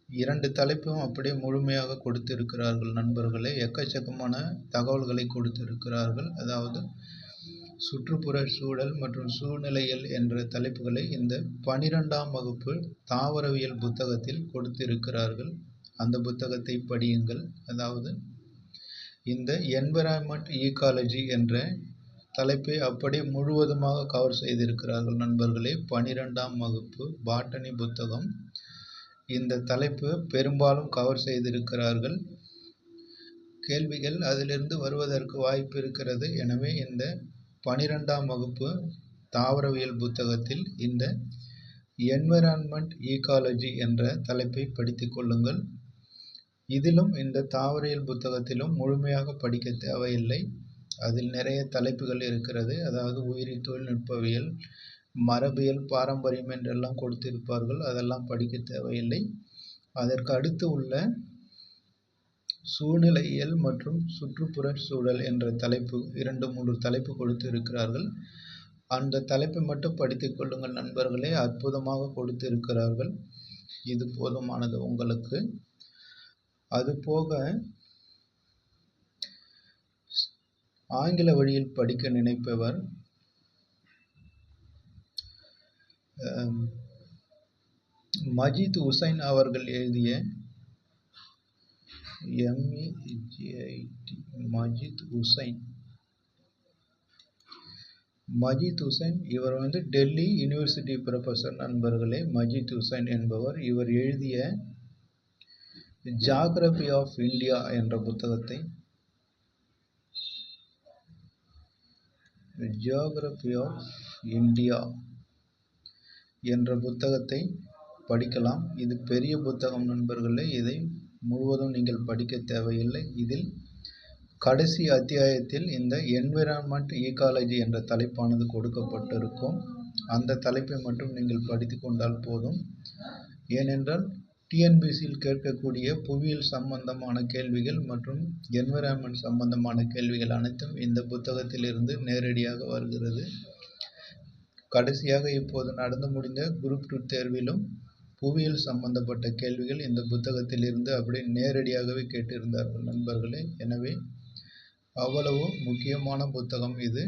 2 தலைப்பும் அப்படியே முழுமையாக கொடுத்திருக்கிறார்கள் நண்பர்களே. எக்கச்சக்கமான தகவல்களை கொடுத்திருக்கிறார்கள். அதாவது சுற்றுப்புற சூழல் மற்றும் சூழ்நிலையியல் என்ற தலைப்புகளை இந்த 12ஆம் வகுப்பு தாவரவியல் புத்தகத்தில் கொடுத்திருக்கிறார்கள். அந்த புத்தகத்தை படியுங்கள். அதாவது இந்த என்விரான்மெண்ட் ஈகாலஜி என்ற தலைப்பை அப்படியே முழுவதுமாக கவர் செய்திருக்கிறார்கள் நண்பர்களே. 12ஆம் வகுப்பு பாட்டனி புத்தகம் இந்த தலைப்பு பெரும்பாலும் கவர் செய்திருக்கிறார்கள். கேள்விகள் அதிலிருந்து வருவதற்கு வாய்ப்பு இருக்கிறது. எனவே இந்த 12ஆம் வகுப்பு தாவரவியல் புத்தகத்தில் இந்த என்விரான்மெண்ட் ஈகாலஜி என்ற தலைப்பை படித்துக் கொள்ளுங்கள். இதிலும் இந்த தாவரவியல் புத்தகத்திலும் முழுமையாக படிக்க தேவையில்லை. அதில் நிறைய தலைப்புகள் இருக்கிறது. அதாவது உயிரி தொழில்நுட்பவியல், மரபியல், பாரம்பரியம் என்றெல்லாம் கொடுத்திருப்பார்கள். அதெல்லாம் படிக்க தேவையில்லை. அதற்கு அடுத்து உள்ள சூழ்நிலையியல் மற்றும் சுற்றுப்புற சூழல் என்ற தலைப்பு 2-3 தலைப்பு கொடுத்து இருக்கிறார்கள். அந்த தலைப்பை மட்டும் படித்துக் கொள்ளுங்கள் நண்பர்களே. அற்புதமாக கொடுத்து இருக்கிறார்கள். இது போதுமானது உங்களுக்கு. அதுபோக ஆங்கில வழியில் படிக்க நினைப்பவர் மஜீத் ஹுசைன் அவர்கள் எழுதிய MEJIT மஜித் ஹுசைன். மஜித் ஹுசைன் இவர் டெல்லி யூனிவர்சிட்டி ப்ரொஃபஸர் நண்பர்களே. மஜித் ஹுசைன் என்பவர் இவர் எழுதிய ஜியாகிரபி ஆஃப் இந்தியா என்ற புத்தகத்தை படிக்கலாம். இது பெரிய புத்தகம் நண்பர்களே. இதை முழுவதும் நீங்கள் படிக்க தேவையில்லை. இதில் கடைசி அத்தியாயத்தில் இந்த என்விரான்மெண்ட் ஈகாலஜி என்ற தலைப்பானது கொடுக்கப்பட்டிருக்கும். அந்த தலைப்பை மட்டும் நீங்கள் படித்து கொண்டால் போதும். ஏனென்றால் டிஎன்பிசியில் கேட்கக்கூடிய புவியியல் சம்பந்தமான கேள்விகள் மற்றும் என்விரான்மெண்ட் சம்பந்தமான கேள்விகள் அனைத்தும் இந்த புத்தகத்தில் இருந்து நேரடியாக வருகிறது. கடைசியாக இப்போது நடந்து முடிந்த குரூப் 2 தேர்விலும் புவியியல் சம்பந்தப்பட்ட கேள்விகள் இந்த புத்தகத்தில் இருந்து அப்படியே நேரடியாகவே கேட்டிருந்தார்கள் நண்பர்களே. எனவே அவ்வளவு முக்கியமான புத்தகம் இது.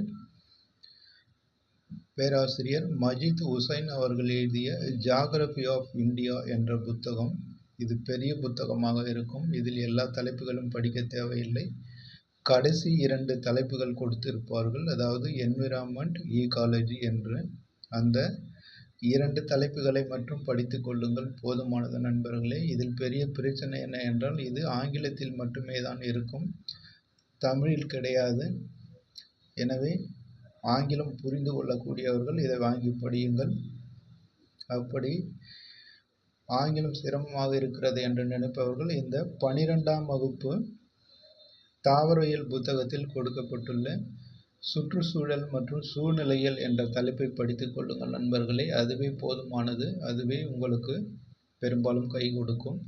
பேராசிரியர் மஜித் ஹுசைன் அவர்கள் எழுதிய ஜியாகிரபி ஆஃப் இந்தியா என்ற புத்தகம். இது பெரிய புத்தகமாக இருக்கும். இதில் எல்லா தலைப்புகளும் படிக்க தேவையில்லை. கடைசி 2 தலைப்புகள் கொடுத்திருப்பார்கள். அதாவது என்விரான்மெண்ட் ஈகாலஜி என்று. அந்த 2 தலைப்புகளை மட்டும் படித்து கொள்ளுங்கள், போதுமானது நண்பர்களே. இதில் பெரிய பிரச்சனை என்ன என்றால் இது ஆங்கிலத்தில் மட்டுமே தான் இருக்கும், தமிழில் கிடையாது. எனவே ஆங்கிலம் புரிந்து கொள்ளக்கூடியவர்கள் இதை வாங்கி படியுங்கள். அப்படி ஆங்கிலம் சிரமமாக இருக்கிறது என்று நினைப்பவர்கள் இந்த 12ஆம் வகுப்பு தாவரவியல் புத்தகத்தில் கொடுக்கப்பட்டுள்ள சுற்றுச்சூழல் மற்றும் சூழ்நிலையியல் என்ற தலைப்பை படித்துக் கொள்ளுங்கள் நண்பர்களே. அதுவே போதுமானது. அதுவே உங்களுக்கு பெரும்பாலும் கை கொடுக்கும்.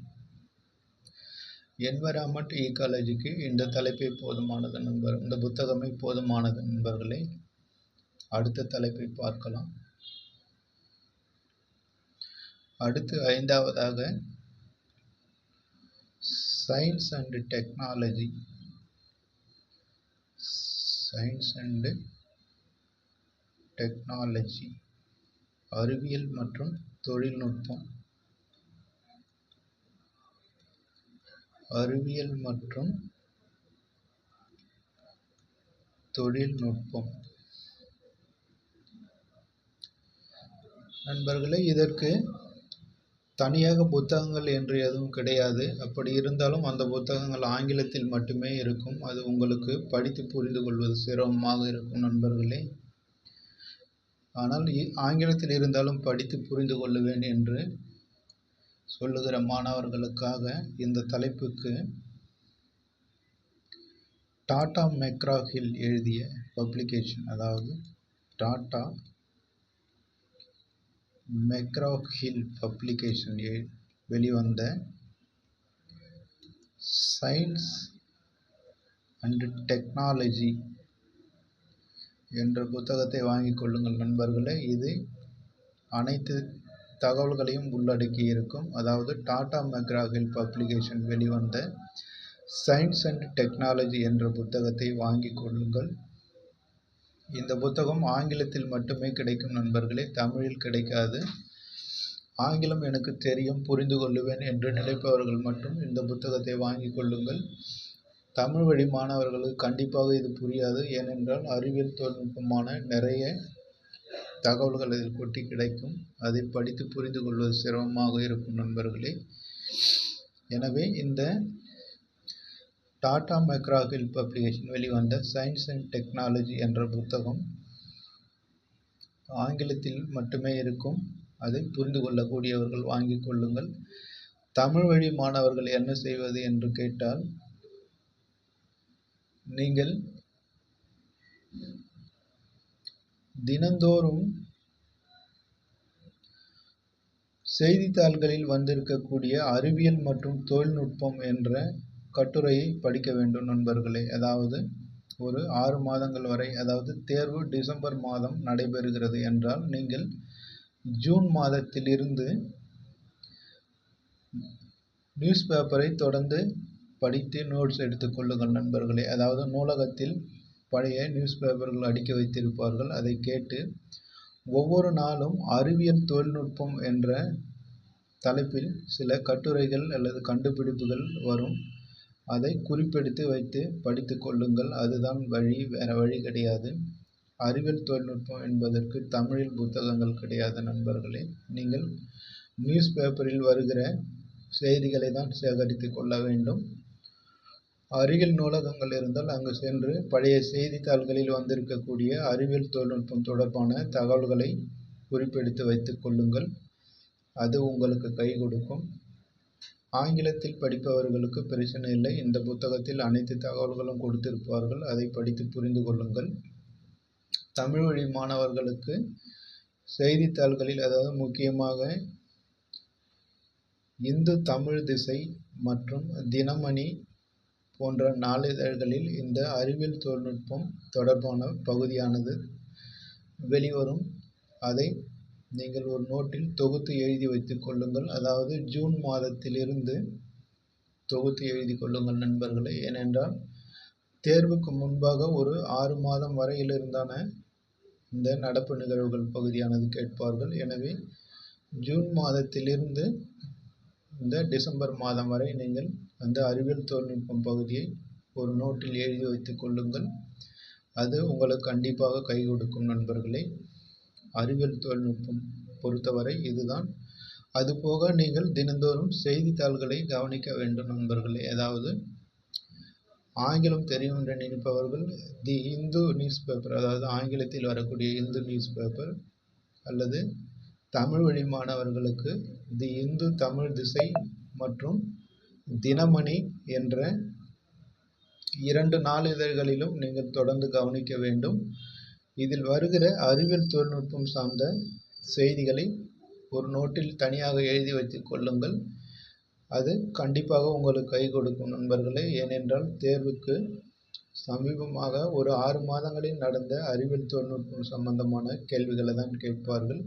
என்விரான்மெண்ட் ஈகாலஜிக்கு இந்த தலைப்பே போதுமானது நண்பர். இந்த புத்தகமே போதுமானது நண்பர்களே. அடுத்த தலைப்பை பார்க்கலாம். அடுத்து 5ஆவதாக சயின்ஸ் அண்ட் டெக்னாலஜி. அறிவியல் மற்றும் தொழில்நுட்பம். நண்பர்களே, இதற்கு தனியாக புத்தகங்கள் என்று எதுவும் கிடையாது. அப்படி இருந்தாலும் அந்த புத்தகங்கள் ஆங்கிலத்தில் மட்டுமே இருக்கும். அது உங்களுக்கு படித்து புரிந்து கொள்வது சிரமமாக இருக்கும் நண்பர்களே. ஆனால் ஆங்கிலத்தில் இருந்தாலும் படித்து புரிந்து கொள்ளுவேன் என்று சொல்லுகிற மாணவர்களுக்காக இந்த தலைப்புக்கு டாடா மெக்ரா-ஹில் எழுதிய பப்ளிகேஷன், அதாவது டாடா மெக்ரா-ஹில் பப்ளிகேஷன் வெளிவந்த சயின்ஸ் அண்ட் டெக்னாலஜி என்ற புத்தகத்தை வாங்கிக் கொள்ளுங்கள் நண்பர்களே. இது அனைத்து தகவல்களையும் உள்ளடக்கி இருக்கும். அதாவது டாடா மெக்ரா-ஹில் பப்ளிகேஷன் வெளிவந்த சயின்ஸ் அண்ட் டெக்னாலஜி என்ற புத்தகத்தை வாங்கிக் கொள்ளுங்கள். இந்த புத்தகம் ஆங்கிலத்தில் மட்டுமே கிடைக்கும் நண்பர்களே, தமிழில் கிடைக்காது. ஆங்கிலம் எனக்கு தெரியும், புரிந்து கொள்ளுவேன் என்று நினைப்பவர்கள் மட்டும் இந்த புத்தகத்தை வாங்கிக் கொள்ளுங்கள். தமிழ் வழி மாணவர்களுக்கு கண்டிப்பாக இது புரியாது. ஏனென்றால் அறிவியல் தொழில்நுட்பமான நிறைய தகவல்கள் இதில் கொட்டி கிடைக்கும். அதை படித்து புரிந்து கொள்வது சிரமமாக இருக்கும் நண்பர்களே. எனவே இந்த டாடா மெக்ரா-ஹில் பப்ளிகேஷன் வெளிவந்த சயின்ஸ் அண்ட் டெக்னாலஜி என்ற புத்தகம் ஆங்கிலத்தில் மட்டுமே இருக்கும். அதை புரிந்து கொள்ளக்கூடியவர்கள் வாங்கிக் கொள்ளுங்கள். தமிழ் வழி மாணவர்கள் என்ன செய்வது என்று கேட்டால், நீங்கள் தினந்தோறும் செய்தித்தாள்களில் வந்திருக்கக்கூடிய அறிவியல் மற்றும் தொழில்நுட்பம் என்ற கட்டுரையை படிக்க வேண்டும் நண்பர்களே. அதாவது ஒரு 6 மாதங்கள் வரை, அதாவது தேர்வு டிசம்பர் மாதம் நடைபெறுகிறது என்றால் நீங்கள் ஜூன் மாதத்திலிருந்து நியூஸ் பேப்பரை தொடர்ந்து படித்து நோட்ஸ் எடுத்துக்கொள்ளுங்கள் நண்பர்களே. அதாவது நூலகத்தில் பழைய நியூஸ் பேப்பர்கள் அடுக்கி வைத்திருப்பார்கள். அதை கேட்டு ஒவ்வொரு நாளும் அறிவியல் தொழில்நுட்பம் என்ற தலைப்பில் சில கட்டுரைகள் அல்லது கண்டுபிடிப்புகள் வரும். அதை குறிப்பெடுத்து வைத்து படித்து கொள்ளுங்கள். அதுதான் வழி, வேறு வழி கிடையாது. அறிவியல் தொழில்நுட்பம் என்பதற்கு தமிழில் புத்தகங்கள் கிடையாது நண்பர்களே. நீங்கள் நியூஸ் பேப்பரில் வருகிற செய்திகளை தான் சேகரித்து கொள்ள வேண்டும். அருகில் நூலகங்கள் இருந்தால் அங்கு சென்று பழைய செய்தித்தாள்களில் வந்திருக்கக்கூடிய அறிவியல் தொழில்நுட்பம் தொடர்பான தகவல்களை குறிப்பெடுத்து வைத்துக் கொள்ளுங்கள். அது உங்களுக்கு கை கொடுக்கும். ஆங்கிலத்தில் படிப்பவர்களுக்கு பிரச்சனை இல்லை. இந்த புத்தகத்தில் அனைத்து தகவல்களும் கொடுத்திருப்பார்கள். அதை படித்து புரிந்து கொள்ளுங்கள். தமிழ் வழி மாணவர்களுக்கு செய்தித்தாள்களில், அதாவது முக்கியமாக இந்து தமிழ் திசை மற்றும் தினமணி போன்ற நாளிதழ்களில் இந்த அறிவியல் தொழில்நுட்பம் தொடர்பான பகுதியானது வெளிவரும். அதை நீங்கள் ஒரு நோட்டில் தொகுத்து எழுதி வைத்துக் கொள்ளுங்கள். அதாவது ஜூன் மாதத்திலிருந்து தொகுத்து எழுதி கொள்ளுங்கள் நண்பர்களே. ஏனென்றால் தேர்வுக்கு முன்பாக ஒரு 6 மாதம் வரையிலிருந்தான இந்த நடப்பு நிகழ்வுகள் பகுதியானது கேட்பார்கள். எனவே ஜூன் மாதத்திலிருந்து இந்த டிசம்பர் மாதம் வரை நீங்கள் அந்த அறிவியல் தொழில்நுட்பம் பகுதியை ஒரு நோட்டில் எழுதி வைத்துக் கொள்ளுங்கள். அது உங்களுக்கு கண்டிப்பாக கை கொடுக்கும் நண்பர்களே. அறிவியல் தொழில்நுட்பம் பொறுத்தவரை இதுதான். அதுபோக நீங்கள் தினந்தோறும் செய்தித்தாள்களை கவனிக்க வேண்டும் நண்பர்களே. அதாவது ஆங்கிலம் தெரியும் என்று நினைப்பவர்கள் தி இந்து நியூஸ் பேப்பர், அதாவது ஆங்கிலத்தில் வரக்கூடிய இந்து நியூஸ் பேப்பர், அல்லது தமிழ் வழி மாணவர்களுக்கு தி இந்து தமிழ் திசை மற்றும் தினமணி என்ற 2 நாளிதழ்களிலும் நீங்கள் தொடர்ந்து கவனிக்க வேண்டும். இதில் வருகிற அறிவியல் தொழில்நுட்பம் சார்ந்த செய்திகளை ஒரு நோட்டில் தனியாக எழுதி வைத்துக் கொள்ளுங்கள். அது கண்டிப்பாக உங்களுக்கு கை கொடுக்கும் நண்பர்களே. ஏனென்றால் தேர்வுக்கு சமீபமாக ஒரு 6 மாதங்களில் நடந்த அறிவியல் தொழில்நுட்பம் சம்பந்தமான கேள்விகளை தான் கேட்பார்கள்.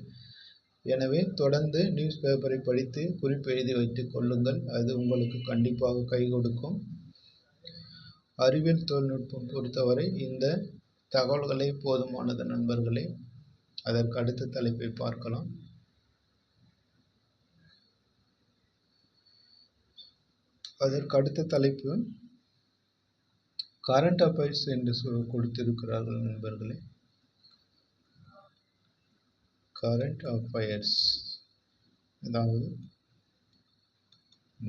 எனவே தொடர்ந்து நியூஸ் பேப்பரை படித்து குறிப்பு எழுதி வைத்துக் கொள்ளுங்கள். அது உங்களுக்கு கண்டிப்பாக கை கொடுக்கும். அறிவியல் தொழில்நுட்பம் பொறுத்தவரை இந்த தகவல்களே போதுமானது நண்பர்களே. அதற்கு அடுத்த தலைப்பை பார்க்கலாம். அதற்கு அடுத்த தலைப்பு கரண்ட் அஃபேர்ஸ் என்று கொடுத்திருக்கிறார்கள் நண்பர்களே. கரண்ட் அஃபேர்ஸ் அதாவது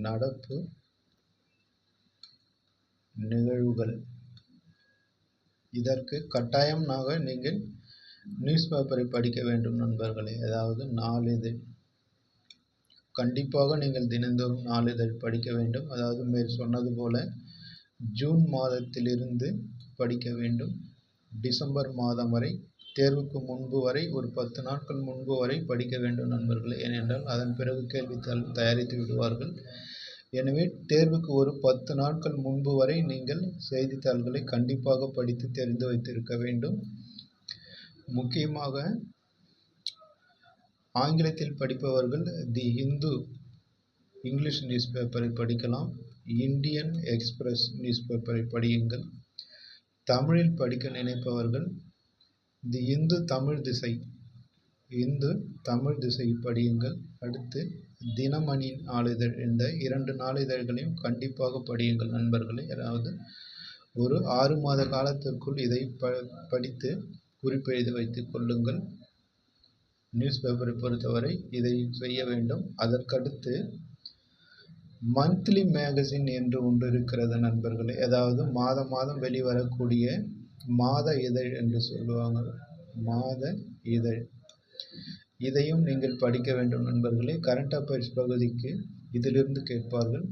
நடப்பு நிகழ்வுகள். இதற்கு கட்டாயமாக நீங்கள் நியூஸ் பேப்பரை படிக்க வேண்டும் நண்பர்களே. அதாவது நாளிதழ் கண்டிப்பாக நீங்கள் தினந்தோறும் நாளிதழ் படிக்க வேண்டும். அதாவது மேல் சொன்னது போல ஜூன் மாதத்திலிருந்து படிக்க வேண்டும். டிசம்பர் மாதம் வரை, தேர்வுக்கு முன்பு வரை, ஒரு 10 நாட்கள் முன்பு வரை படிக்க வேண்டும் நண்பர்களே. ஏனென்றால் அதன் பிறகு கேள்வித்தாள் தயாரித்து விடுவார்கள். எனவே தேர்வுக்கு ஒரு 10 நாட்கள் முன்பு வரை நீங்கள் செய்தித்தாள்களை கண்டிப்பாக படித்து தெரிந்து வைத்திருக்க வேண்டும். முக்கியமாக ஆங்கிலத்தில் படிப்பவர்கள் தி இந்து இங்கிலீஷ் நியூஸ் பேப்பரை படிக்கலாம். இந்தியன் எக்ஸ்பிரஸ் நியூஸ் பேப்பரை படியுங்கள். தமிழில் படிக்க நினைப்பவர்கள் தி இந்து தமிழ் திசை படியுங்கள். அடுத்து தினமணி நாளிதழ், இந்த 2 நாளிதழ்களையும் கண்டிப்பாக படியுங்கள் நண்பர்களே. அதாவது ஒரு 6 மாத காலத்திற்குள் இதை படித்து குறிப்பெழுதி வைத்துக் கொள்ளுங்கள். நியூஸ் பேப்பரை பொறுத்தவரை இதை செய்ய வேண்டும். அதற்கடுத்து மந்த்லி மேகசின் என்று ஒன்று இருக்கிறது நண்பர்களே. அதாவது மாதம் வெளிவரக்கூடிய மாத இதழ் என்று சொல்லுவாங்க. மாத இதழ், இதையும் நீங்கள் படிக்க வேண்டும் நண்பர்களே. கரண்ட் அஃபேர்ஸ் பகுதிக்கு இதிலிருந்து கேட்பார்கள்.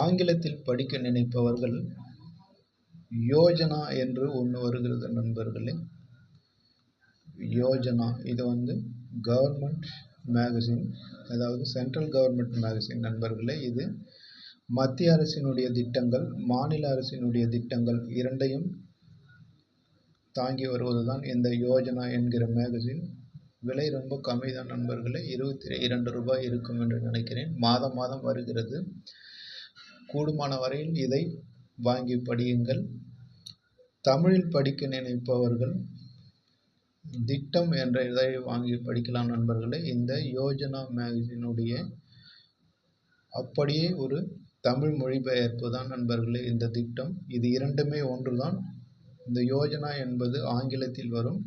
ஆங்கிலத்தில் படிக்க நினைப்பவர்கள் யோஜனா என்று ஒன்று வருகிறது நண்பர்களே. யோஜனா இது கவர்மெண்ட் மேகசின், அதாவது சென்ட்ரல் கவர்மெண்ட் மேகசின் நண்பர்களே. இது மத்திய அரசினுடைய திட்டங்கள், மாநில அரசினுடைய திட்டங்கள் இரண்டையும் தாங்கி வருவதுதான் இந்த யோஜனா என்கிற மேகசின். விலை ரொம்ப கம்மி தான் நண்பர்களே. 22 ரூபாய் இருக்கும் என்று நினைக்கிறேன். மாதம் வருகிறது. கூடுமான வரையில் இதை வாங்கி படியுங்கள். தமிழில் படிக்க நினைப்பவர்கள் திட்டம் என்ற இதழை வாங்கி படிக்கலாம் நண்பர்களே. இந்த யோஜனா மேகசினுடைய அப்படியே ஒரு தமிழ் மொழிபெயர்ப்பு தான் நண்பர்களே இந்த திட்டம். இது இரண்டுமே ஒன்றுதான். இந்த யோஜனா என்பது ஆங்கிலத்தில் வரும்.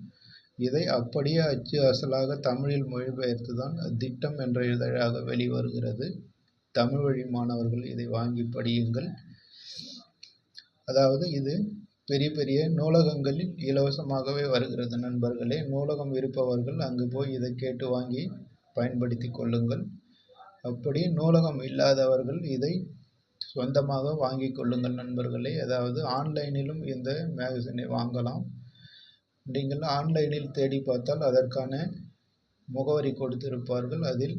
இதை அப்படியே அச்சு அசலாக தமிழில் மொழிபெயர்த்து தான் திட்டம் என்ற இதழாக வெளிவருகிறது. தமிழ் வழி மாணவர்கள் இதை வாங்கி படியுங்கள். அதாவது இது பெரிய பெரிய நூலகங்களில் இலவசமாகவே வருகிறது நண்பர்களே. நூலகம் இருப்பவர்கள் அங்கு போய் இதை கேட்டு வாங்கி பயன்படுத்தி கொள்ளுங்கள். அப்படி நூலகம் இல்லாதவர்கள் இதை சொந்தமாக வாங்கி கொள்ளுங்கள் நண்பர்களே. அதாவது ஆன்லைனிலும் இந்த மேகசினை வாங்கலாம். நீங்கள் ஆன்லைனில் தேடி பார்த்தால் அதற்கான முகவரி கொடுத்திருப்பார்கள். அதில்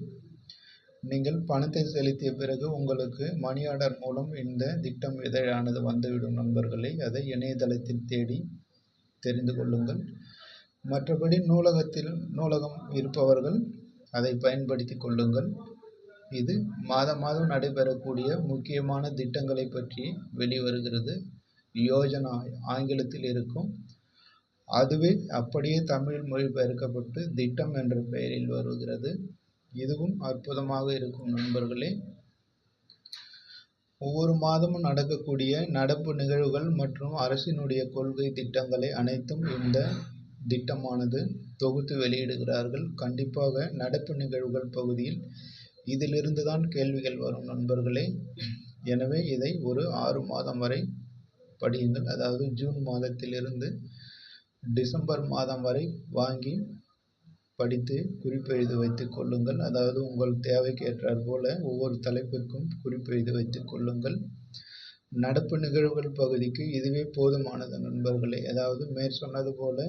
நீங்கள் பணத்தை செலுத்திய பிறகு உங்களுக்கு மணி ஆர்டர் மூலம் இந்த திட்டம் இதழானது வந்துவிடும் நண்பர்களே. அதை இணையதளத்தில் தேடி தெரிந்து கொள்ளுங்கள். மற்றபடி நூலகம் இருப்பவர்கள் அதை பயன்படுத்தி கொள்ளுங்கள். இது மாதம் நடைபெறக்கூடிய முக்கியமான திட்டங்களை பற்றி வெளிவருகிறது. யோஜனா ஆங்கிலத்தில் இருக்கும். அதுவே அப்படியே தமிழ் மொழிபெயர்க்கப்பட்டு திட்டம் என்ற பெயரில் வருகிறது. இதுவும் அற்புதமாக இருக்கும் நண்பர்களே. ஒவ்வொரு மாதமும் நடக்கக்கூடிய நடப்பு நிகழ்வுகள் மற்றும் அரசினுடைய கொள்கை திட்டங்களை அனைத்தும் இந்த திட்டமானது தொகுத்து வெளியிடுகிறார்கள். கண்டிப்பாக நடப்பு நிகழ்வுகள் பகுதியில் இதிலிருந்து தான் கேள்விகள் வரும் நண்பர்களே. எனவே இதை ஒரு 6 மாதம் வரை படியுங்கள். அதாவது ஜூன் மாதத்திலிருந்து டிசம்பர் மாதம் வரை வாங்கி படித்து குறிப்பெழுதி வைத்துக் கொள்ளுங்கள். அதாவது உங்கள் தேவைக்கு ஏற்றாற் போல ஒவ்வொரு தலைப்பிற்கும் குறிப்பெழுதி வைத்துக் கொள்ளுங்கள். நடப்பு நிகழ்வுகள் பகுதிக்கு இதுவே போதுமானது நண்பர்களே. அதாவது மேற்சொன்னது போல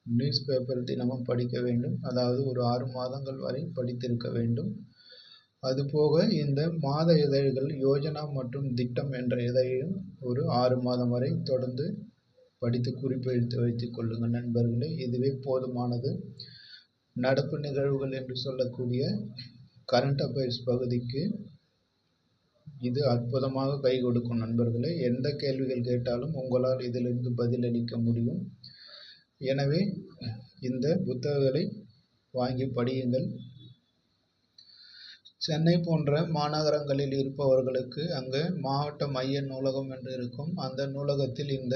நியூஸ் பேப்பர் தினமும் படிக்க வேண்டும். அதாவது ஒரு 6 மாதங்கள் வரை படித்திருக்க வேண்டும். அதுபோக இந்த மாத இதழ்கள் யோஜனா மற்றும் திட்டம் என்ற இதழையும் ஒரு 6 மாதம் வரை தொடர்ந்து படித்து குறிப்பெடுத்து வைத்துக் கொள்ளுங்கள் நண்பர்களே. இதுவே போதுமானது. நடப்பு நிகழ்வுகள் என்று சொல்லக்கூடிய கரண்ட் அஃபேர்ஸ் பகுதிக்கு இது அற்புதமாக கை கொடுக்கும் நண்பர்களே. எந்த கேள்விகள் கேட்டாலும் உங்களால் இதிலிருந்து பதிலளிக்க முடியும். எனவே இந்த புத்தகங்களை வாங்கி படியுங்கள். சென்னை போன்ற மாநகரங்களில் இருப்பவர்களுக்கு அங்கு மாவட்ட மைய நூலகம் என்று இருக்கும். அந்த நூலகத்தில் இந்த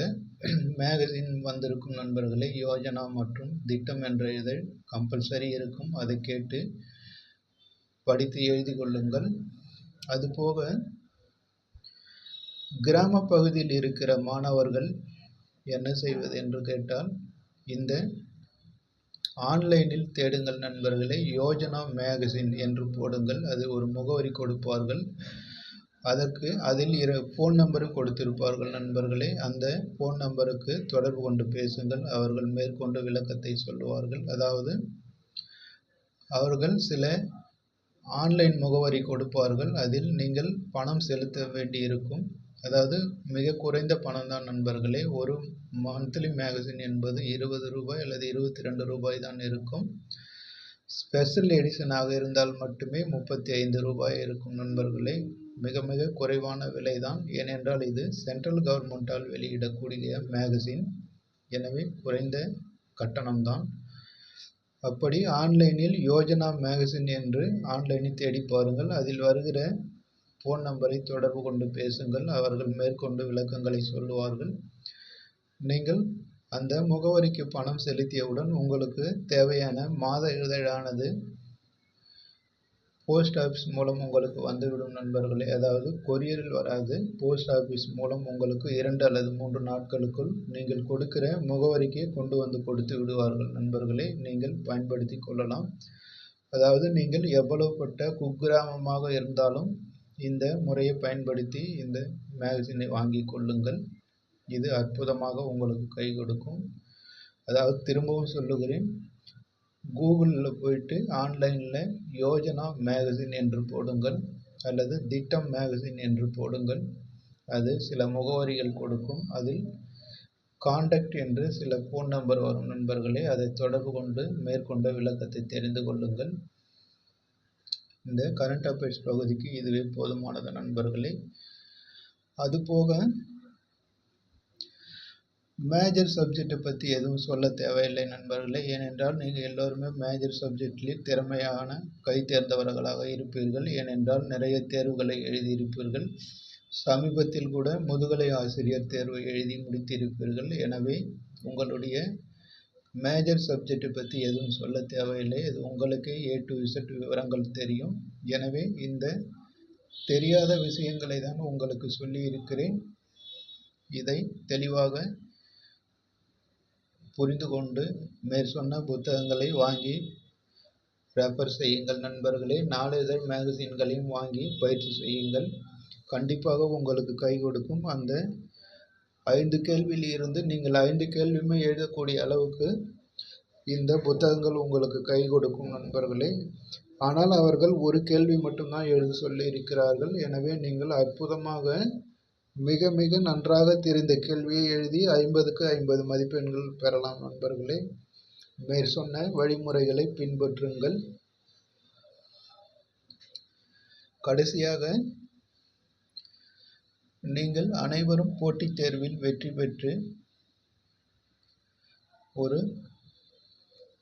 மேகசின் வந்திருக்கும் நண்பர்களே. யோஜனா மற்றும் திட்டம் என்ற இதழ் கம்பல்சரி இருக்கும். அதை கேட்டு படித்து எழுதி கொள்ளுங்கள். அதுபோக கிராம பகுதியில் இருக்கிற மாணவர்கள் என்ன செய்வது என்று கேட்டால் இந்த ஆன்லைனில் தேடுங்கள் நண்பர்களே. யோஜனா மேகசின் என்று போடுங்கள். அது ஒரு முகவரி கொடுப்பார்கள். அதில் ஃபோன் நம்பரும் கொடுத்திருப்பார்கள் நண்பர்களே. அந்த ஃபோன் நம்பருக்கு தொடர்பு கொண்டு பேசுங்கள். அவர்கள் மேற்கொண்டு விளக்கத்தை சொல்லுவார்கள். அதாவது அவர்கள் சில ஆன்லைன் முகவரி கொடுப்பார்கள். அதில் நீங்கள் பணம் செலுத்த வேண்டியிருக்கும். அதாவது மிக குறைந்த பணம் தான் நண்பர்களே. ஒரு மந்த்லி மேகசின் என்பது 20 ரூபாய் அல்லது 22 ரூபாய் தான் இருக்கும். ஸ்பெஷல் எடிஷனாக இருந்தால் மட்டுமே 35 ரூபாய் இருக்கும் நண்பர்களே. மிக மிக குறைவான விலை தான். ஏனென்றால் இது சென்ட்ரல் கவர்மெண்டால் வெளியிடக்கூடிய மேகசின். எனவே குறைந்த கட்டணம்தான். அப்படி ஆன்லைனில் யோஜனா மேகசின் என்று ஆன்லைனில் தேடி பாருங்கள். அதில் வருகிற ஃபோன் நம்பரை தொடர்பு கொண்டு பேசுங்கள். அவர்கள் மேற்கொண்டு விளக்கங்களை சொல்லுவார்கள். நீங்கள் அந்த முகவரிக்கு பணம் செலுத்தியவுடன் உங்களுக்கு தேவையான மாத இதழானது போஸ்ட் ஆஃபீஸ் மூலம் உங்களுக்கு வந்துவிடும் நண்பர்களே. அதாவது கொரியரில் வராது. போஸ்ட் ஆஃபீஸ் மூலம் உங்களுக்கு 2 அல்லது 3 நாட்களுக்குள் நீங்கள் கொடுக்கிற முகவரிக்கு கொண்டு வந்து கொடுத்து விடுவார்கள் நண்பர்களே. நீங்கள் பயன்படுத்தி கொள்ளலாம். அதாவது நீங்கள் எவ்வளவுப்பட்ட குக்கிராமமாக இருந்தாலும் இந்த முறையை பயன்படுத்தி இந்த மேகசினை வாங்கி கொள்ளுங்கள். இது அற்புதமாக உங்களுக்கு கை கொடுக்கும். அதாவது திரும்பவும் சொல்லுகிறேன், கூகுளில் போயிட்டு ஆன்லைனில் யோஜனா மேகசின் என்று போடுங்கள் அல்லது திட்டம் மேகசின் என்று போடுங்கள். அது சில முகவரிகள் கொடுக்கும். அதில் கான்டாக்ட் என்று சில ஃபோன் நம்பர் வரும் நண்பர்களே. அதை தொடர்பு கொண்டு மேற்கொண்ட விளக்கத்தை தெரிந்து கொள்ளுங்கள். இந்த கரண்ட் அஃபேர்ஸ் பகுதிக்கு இதுவே போதுமானது நண்பர்களே. அதுபோக மேஜர் சப்ஜெக்டை பற்றி எதுவும் சொல்ல தேவையில்லை நண்பர்களே. ஏனென்றால் நீங்கள் எல்லோருமே மேஜர் சப்ஜெக்டில் திறமையான கை தேர்ந்தவர்களாக இருப்பீர்கள். ஏனென்றால் நிறைய தேர்வுகளை எழுதியிருப்பீர்கள். சமீபத்தில் கூட முதுகலை ஆசிரியர் தேர்வு எழுதி முடித்திருப்பீர்கள். எனவே உங்களுடைய மேஜர் சப்ஜெக்டை பற்றி எதுவும் சொல்ல தேவையில்லை. அது உங்களுக்கே A to Z விவரங்கள் தெரியும். எனவே இந்த தெரியாத விஷயங்களை தான் உங்களுக்கு சொல்லி இருக்கிறேன். இதை தெளிவாக புரிந்து கொண்டு மேற்சொன்ன புத்தகங்களை வாங்கி ரெஃபர் செய்யுங்கள் நண்பர்களே. நாளிதழ் மேகசின்களையும் வாங்கி பயிற்சி செய்யுங்கள். கண்டிப்பாக உங்களுக்கு கை கொடுக்கும். அந்த 5 கேள்வியில் இருந்து நீங்கள் 5 கேள்வியுமே எழுதக்கூடிய அளவுக்கு இந்த புத்தகங்கள் உங்களுக்கு கை கொடுக்கும் நண்பர்களே. ஆனால் அவர்கள் ஒரு கேள்வி மட்டும்தான் எழுத சொல்லி இருக்கிறார்கள். எனவே நீங்கள் அற்புதமாக மிக மிக நன்றாக தெரிந்த கேள்வியை எழுதி 50க்கு 50 மதிப்பெண்கள் பெறலாம் நண்பர்களே. மேற்சொன்ன வழிமுறைகளை பின்பற்றுங்கள். கடைசியாக நீங்கள் அனைவரும் போட்டித் தேர்வில் வெற்றி பெற்று ஒரு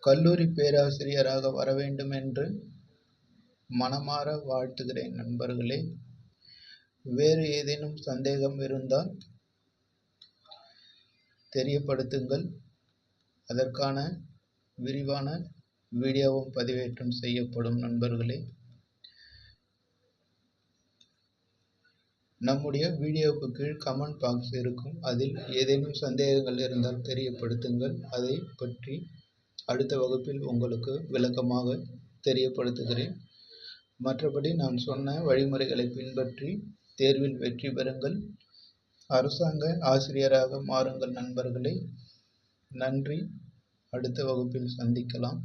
கல்லூரி பேராசிரியராக வர வேண்டும் என்று மனமாற வாழ்த்துகிறேன் நண்பர்களே. வேறு ஏதேனும் சந்தேகம் இருந்தால் தெரியப்படுத்துங்கள். அதற்கான விரிவான வீடியோவும் பதிவேற்றம் செய்யப்படும் நண்பர்களே. நம்முடைய வீடியோவுக்கு கீழ் கமெண்ட் பாக்ஸ் இருக்கும். அதில் ஏதேனும் சந்தேகங்கள் இருந்தால் தெரியப்படுத்துங்கள். அதை பற்றி அடுத்த வகுப்பில் உங்களுக்கு விளக்கமாக தெரியப்படுத்துகிறேன். மற்றபடி நான் சொன்ன வழிமுறைகளை பின்பற்றி தேர்வில் வெற்றி பெறுங்கள். அரசாங்க ஆசிரியராக மாறுங்கள் நண்பர்களே. நன்றி. அடுத்த வகுப்பில் சந்திக்கலாம்.